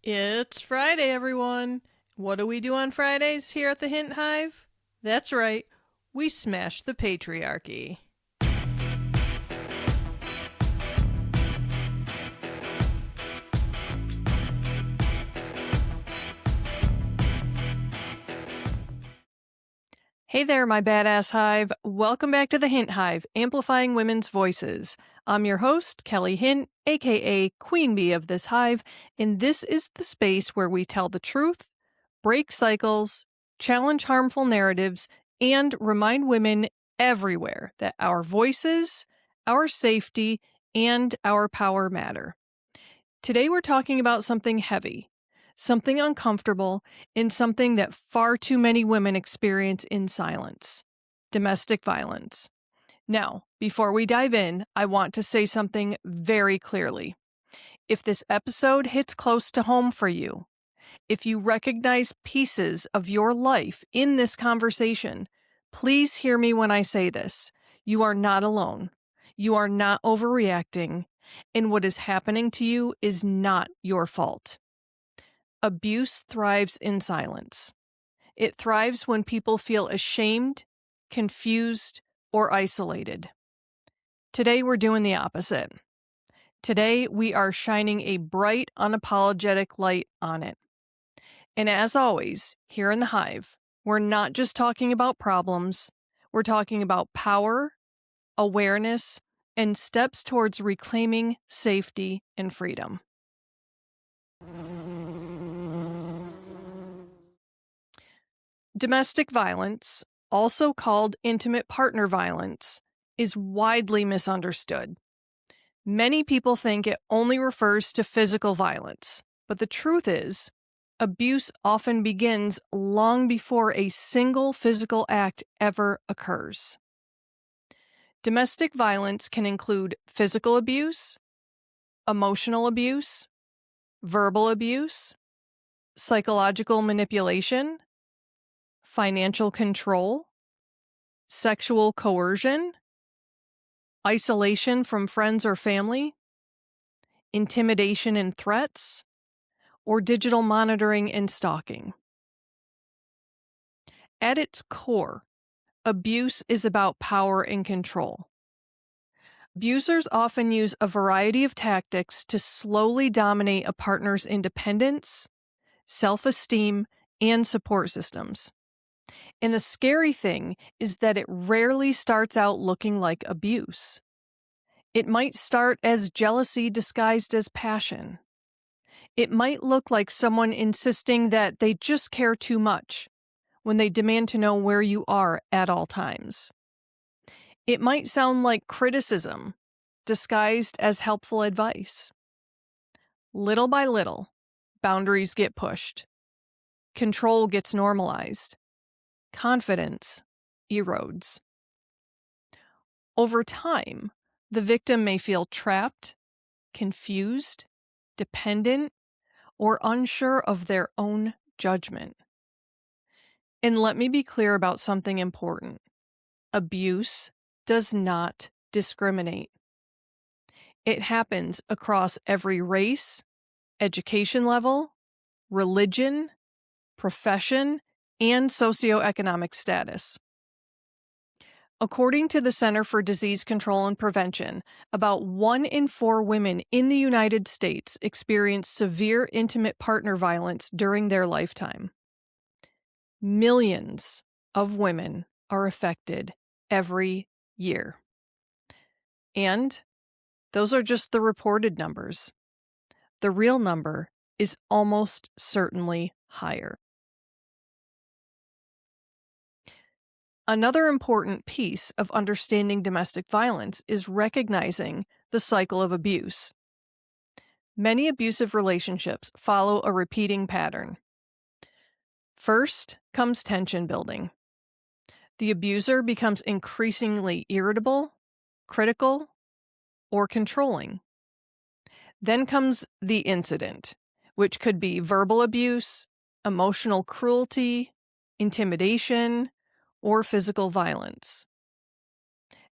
It's Friday, everyone. What do we do on Fridays here at the Hint Hive? That's right, we smash the patriarchy. Hey there, my badass hive. Welcome back to the Hint Hive, Amplifying Women's Voices. I'm your host, Kelly Hint, aka Queen Bee of this hive, and this is the space where we tell the truth, break cycles, challenge harmful narratives, and remind women everywhere that our voices, our safety, and our power matter. Today we're talking about something heavy, something uncomfortable, and something that far too many women experience in silence: domestic violence. Now, before we dive in, I want to say something very clearly. If this episode hits close to home for you, if you recognize pieces of your life in this conversation, please hear me when I say this. You are not alone. You are not overreacting, and what is happening to you is not your fault. Abuse thrives in silence. It thrives when people feel ashamed, confused, or isolated. Today, we're doing the opposite. Today, we are shining a bright, unapologetic light on it. And as always, here in the Hive, we're not just talking about problems, we're talking about power, awareness, and steps towards reclaiming safety and freedom. Domestic violence, also called intimate partner violence, is widely misunderstood. Many people think it only refers to physical violence, but the truth is, abuse often begins long before a single physical act ever occurs. Domestic violence can include physical abuse, emotional abuse, verbal abuse, psychological manipulation, financial control, sexual coercion, isolation from friends or family, intimidation and threats, or digital monitoring and stalking. At its core, abuse is about power and control. Abusers often use a variety of tactics to slowly dominate a partner's independence, self-esteem, and support systems. And the scary thing is that it rarely starts out looking like abuse. It might start as jealousy disguised as passion. It might look like someone insisting that they just care too much when they demand to know where you are at all times. It might sound like criticism disguised as helpful advice. Little by little, boundaries get pushed. Control gets normalized. Confidence erodes. Over time, the victim may feel trapped, confused, dependent, or unsure of their own judgment. And let me be clear about something important. Abuse does not discriminate. It happens across every race, education level, religion, profession, and socioeconomic status. According to the Center for Disease Control and Prevention, about 1 in 4 women in the United States experience severe intimate partner violence during their lifetime. Millions of women are affected every year. And those are just the reported numbers. The real number is almost certainly higher. Another important piece of understanding domestic violence is recognizing the cycle of abuse. Many abusive relationships follow a repeating pattern. First comes tension building. The abuser becomes increasingly irritable, critical, or controlling. Then comes the incident, which could be verbal abuse, emotional cruelty, intimidation, or physical violence.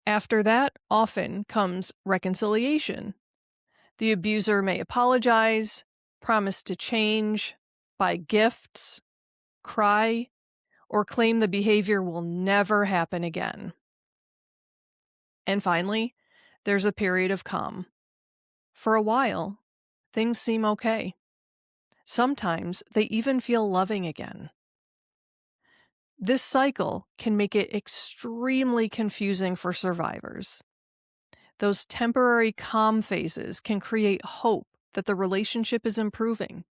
After that, often comes reconciliation. The abuser may apologize, promise to change, buy gifts, cry, or claim the behavior will never happen again. And finally, there's a period of calm. For a while, things seem okay. Sometimes they even feel loving again. This cycle can make it extremely confusing for survivors. Those temporary calm phases can create hope that the relationship is improving.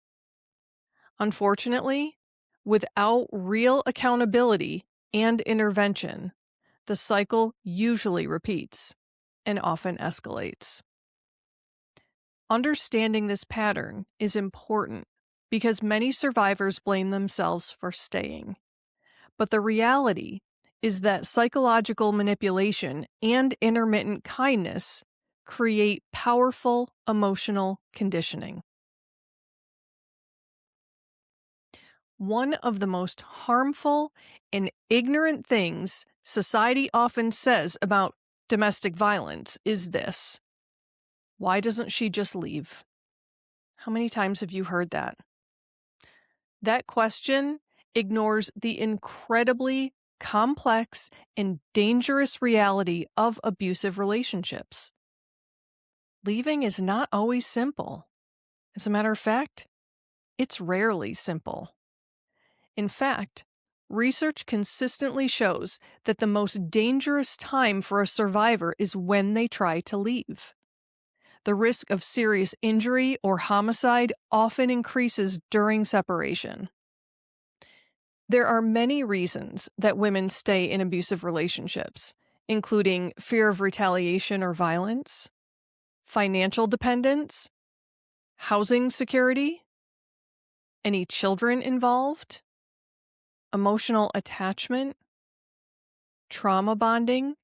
Unfortunately, without real accountability and intervention, the cycle usually repeats and often escalates. Understanding this pattern is important because many survivors blame themselves for staying. But the reality is that psychological manipulation and intermittent kindness create powerful emotional conditioning. One of the most harmful and ignorant things society often says about domestic violence is this: why doesn't she just leave? How many times have you heard that? That question ignores the incredibly complex and dangerous reality of abusive relationships. Leaving is not always simple. As a matter of fact, it's rarely simple. In fact, research consistently shows that the most dangerous time for a survivor is when they try to leave. The risk of serious injury or homicide often increases during separation. There are many reasons that women stay in abusive relationships, including fear of retaliation or violence, financial dependence, housing security, any children involved, emotional attachment, trauma bonding,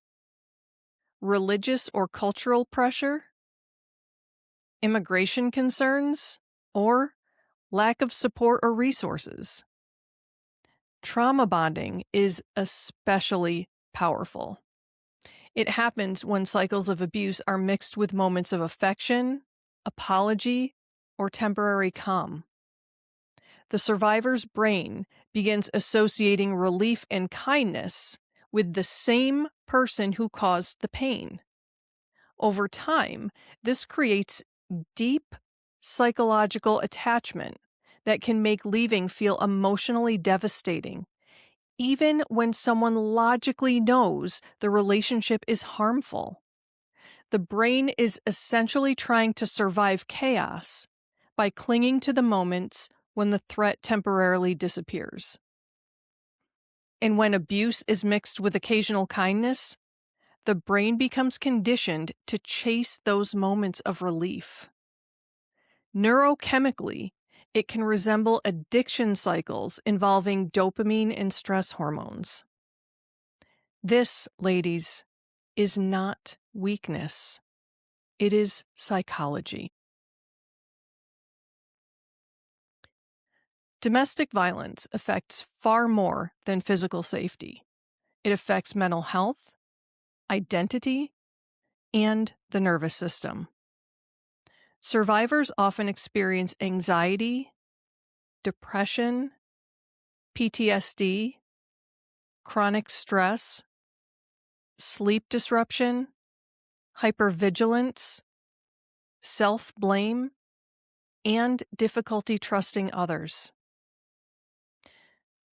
religious or cultural pressure, immigration concerns, or lack of support or resources. Trauma bonding is especially powerful. It happens when cycles of abuse are mixed with moments of affection, apology, or temporary calm. The survivor's brain begins associating relief and kindness with the same person who caused the pain. Over time, this creates deep psychological attachment that can make leaving feel emotionally devastating, even when someone logically knows the relationship is harmful. The brain is essentially trying to survive chaos by clinging to the moments when the threat temporarily disappears. And when abuse is mixed with occasional kindness, the brain becomes conditioned to chase those moments of relief. Neurochemically, it can resemble addiction cycles involving dopamine and stress hormones. This, ladies, is not weakness. It is psychology. Domestic violence affects far more than physical safety. It affects mental health, identity, and the nervous system. Survivors often experience anxiety, depression, PTSD, chronic stress, sleep disruption, hypervigilance, self-blame, and difficulty trusting others.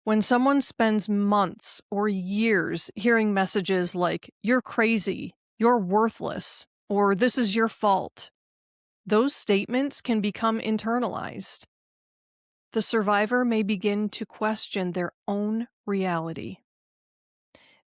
When someone spends months or years hearing messages like, "You're crazy," "You're worthless," or "This is your fault," those statements can become internalized. The survivor may begin to question their own reality.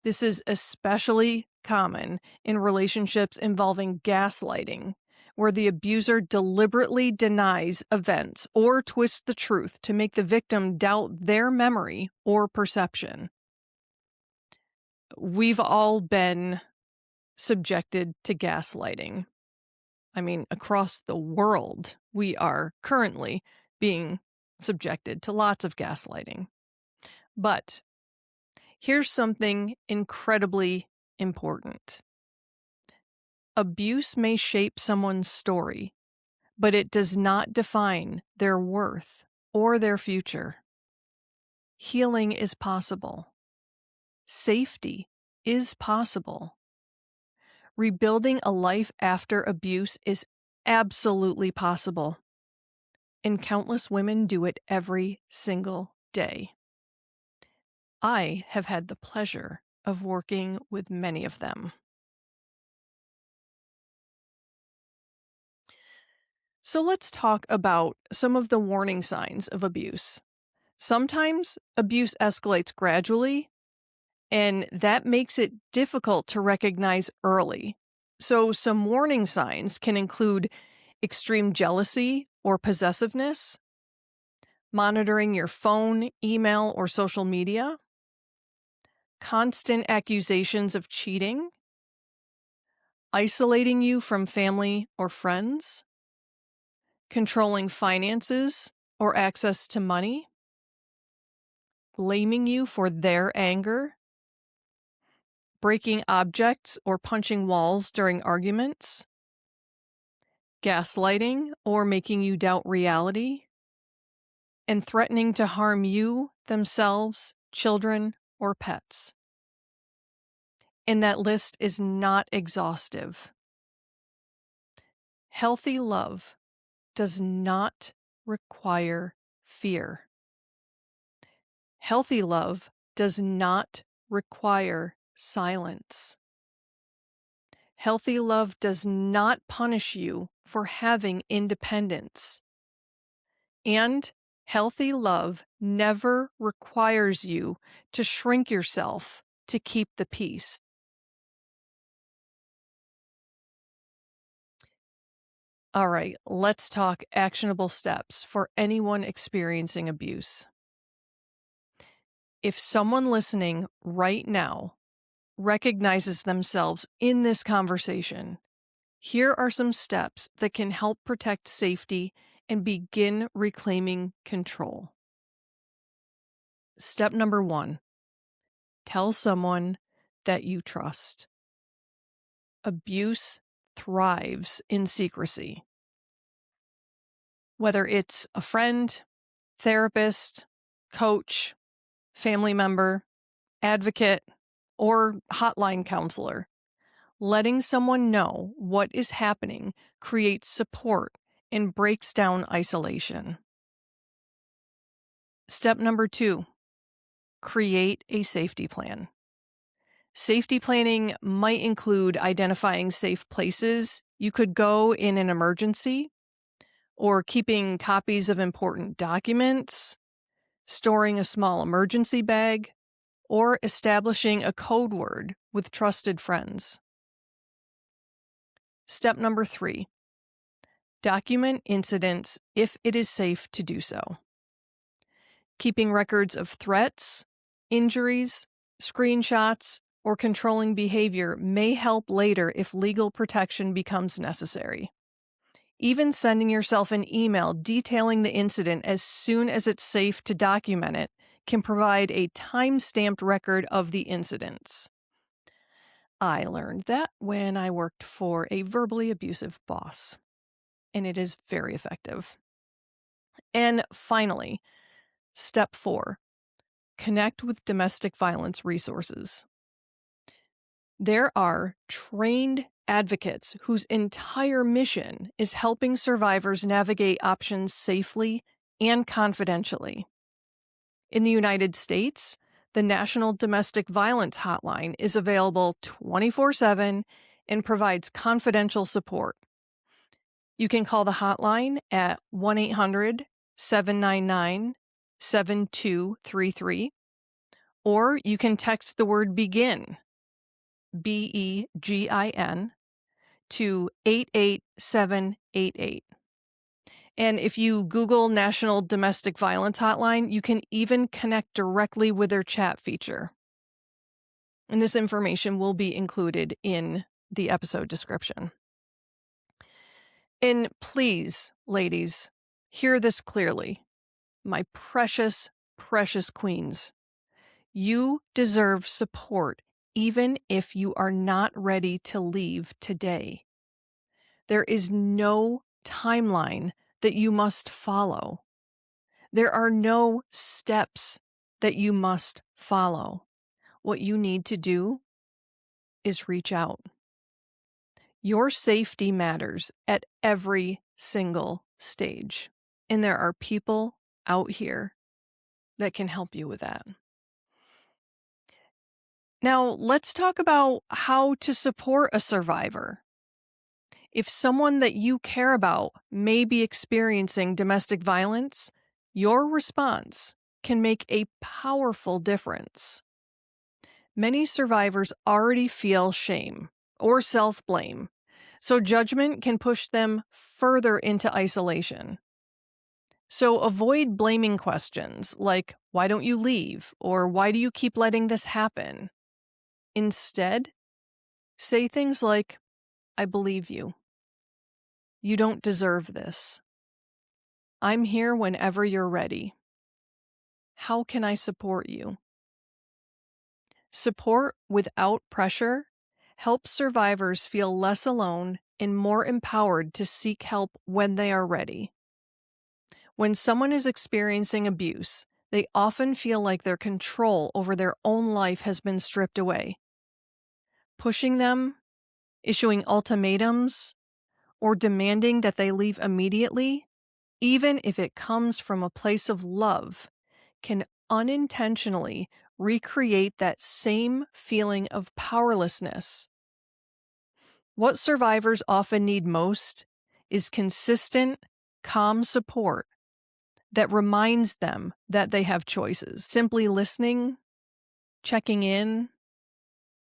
This is especially common in relationships involving gaslighting, where the abuser deliberately denies events or twists the truth to make the victim doubt their memory or perception. We've all been subjected to gaslighting. I mean, across the world, we are currently being subjected to lots of gaslighting. But here's something incredibly important. Abuse may shape someone's story, but it does not define their worth or their future. Healing is possible. Safety is possible. Rebuilding a life after abuse is absolutely possible. And countless women do it every single day. I have had the pleasure of working with many of them. So let's talk about some of the warning signs of abuse. Sometimes abuse escalates gradually, and that makes it difficult to recognize early. So some warning signs can include extreme jealousy or possessiveness, monitoring your phone, email, or social media, constant accusations of cheating, isolating you from family or friends, controlling finances or access to money, blaming you for their anger, breaking objects or punching walls during arguments, gaslighting or making you doubt reality, and threatening to harm you, themselves, children, or pets. And that list is not exhaustive. Healthy love does not require fear. Healthy love does not require silence. Healthy love does not punish you for having independence. And healthy love never requires you to shrink yourself to keep the peace. All right, let's talk actionable steps for anyone experiencing abuse. If someone listening right now recognizes themselves in this conversation, here are some steps that can help protect safety and begin reclaiming control. Step number 1, tell someone that you trust. Abuse thrives in secrecy. Whether it's a friend, therapist, coach, family member, advocate, or hotline counselor, letting someone know what is happening creates support and breaks down isolation. Step number 2, create a safety plan. Safety planning might include identifying safe places you could go in an emergency, or keeping copies of important documents, storing a small emergency bag, or establishing a code word with trusted friends. Step number 3, document incidents if it is safe to do so. Keeping records of threats, injuries, screenshots, or controlling behavior may help later if legal protection becomes necessary. Even sending yourself an email detailing the incident as soon as it's safe to document it can provide a time-stamped record of the incidents. I learned that when I worked for a verbally abusive boss, and it is very effective. And finally, step 4, connect with domestic violence resources. There are trained advocates whose entire mission is helping survivors navigate options safely and confidentially. In the United States, the National Domestic Violence Hotline is available 24/7 and provides confidential support. You can call the hotline at 1-800-799-7233, or you can text the word BEGIN, BEGIN, to 88788. And if you Google National Domestic Violence Hotline, you can even connect directly with their chat feature. And this information will be included in the episode description. And please, ladies, hear this clearly. My precious, precious queens, you deserve support even if you are not ready to leave today. There is no timeline that you must follow. There are no steps that you must follow. What you need to do is reach out. Your safety matters at every single stage. And there are people out here that can help you with that. Now, let's talk about how to support a survivor. If someone that you care about may be experiencing domestic violence, your response can make a powerful difference. Many survivors already feel shame or self-blame, so judgment can push them further into isolation. So avoid blaming questions like, "Why don't you leave?" or "Why do you keep letting this happen?" Instead, say things like, "I believe you. You don't deserve this. I'm here whenever you're ready. How can I support you?" Support without pressure helps survivors feel less alone and more empowered to seek help when they are ready. When someone is experiencing abuse, they often feel like their control over their own life has been stripped away. Pushing them, issuing ultimatums, or demanding that they leave immediately, even if it comes from a place of love, can unintentionally recreate that same feeling of powerlessness. What survivors often need most is consistent, calm support that reminds them that they have choices. Simply listening, checking in,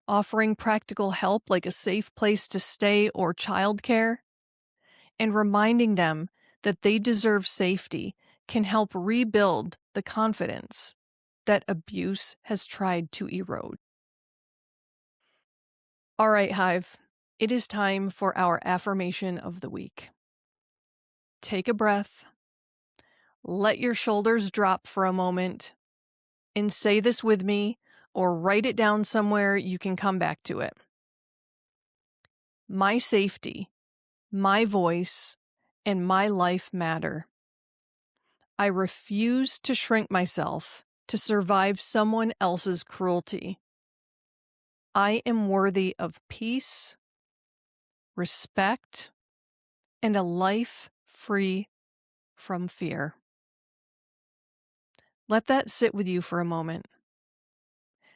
offering practical help like a safe place to stay or childcare, and reminding them that they deserve safety can help rebuild the confidence that abuse has tried to erode. All right, Hive, it is time for our affirmation of the week. Take a breath, let your shoulders drop for a moment, and say this with me or write it down somewhere you can come back to it. My safety, my voice, and my life matter. I refuse to shrink myself to survive someone else's cruelty. I am worthy of peace, respect, and a life free from fear. Let that sit with you for a moment.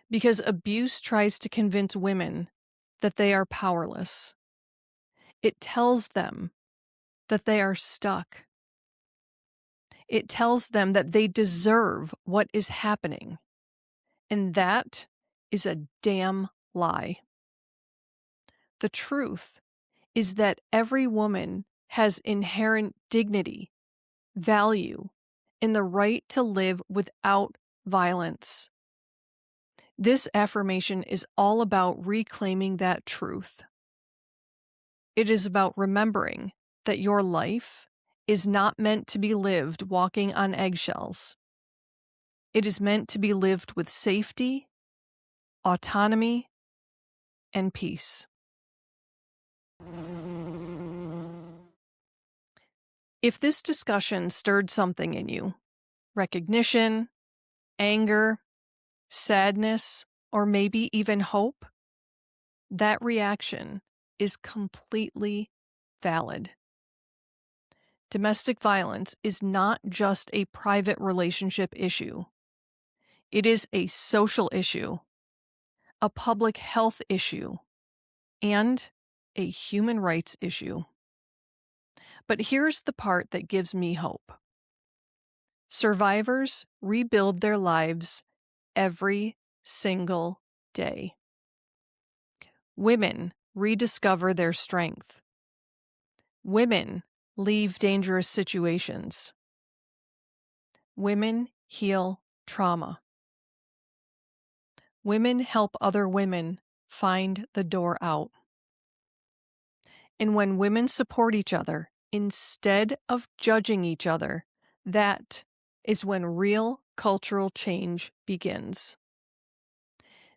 Because abuse tries to convince women that they are powerless. It tells them that they are stuck. It tells them that they deserve what is happening. And that is a damn lie. The truth is that every woman has inherent dignity, value, and the right to live without violence. This affirmation is all about reclaiming that truth. It is about remembering that your life is not meant to be lived walking on eggshells. It is meant to be lived with safety, autonomy, and peace. If this discussion stirred something in you, recognition, anger, sadness, or maybe even hope, that reaction is completely valid. Domestic violence is not just a private relationship issue. It is a social issue, a public health issue, and a human rights issue. But here's the part that gives me hope. Survivors rebuild their lives every single day. Women rediscover their strength. Women leave dangerous situations. Women heal trauma. Women help other women find the door out. And when women support each other instead of judging each other, that is when real cultural change begins.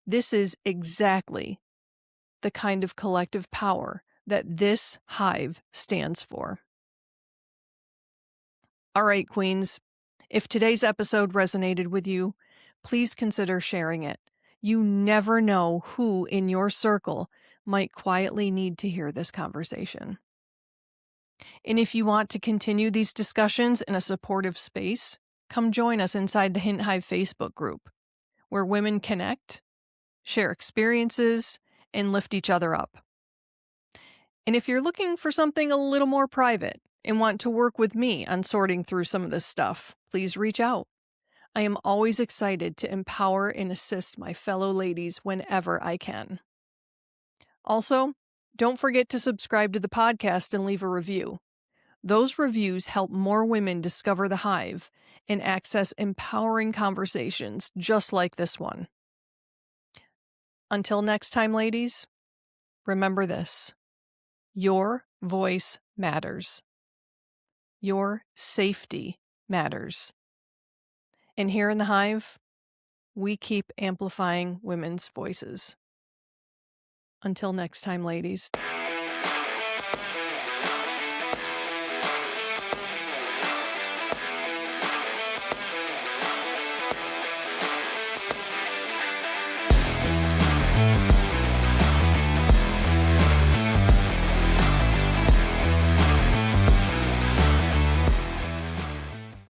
This is exactly the kind of collective power that this hive stands for. All right, Queens. If today's episode resonated with you, please consider sharing it. You never know who in your circle might quietly need to hear this conversation. And if you want to continue these discussions in a supportive space, come join us inside the Hint Hive Facebook group, where women connect, share experiences, and lift each other up. And if you're looking for something a little more private and want to work with me on sorting through some of this stuff, please reach out. I am always excited to empower and assist my fellow ladies whenever I can. Also, don't forget to subscribe to the podcast and leave a review. Those reviews help more women discover the Hive and access empowering conversations just like this one. Until next time, ladies, remember this: your voice matters. Your safety matters. And here in the Hive, we keep amplifying women's voices. Until next time, ladies.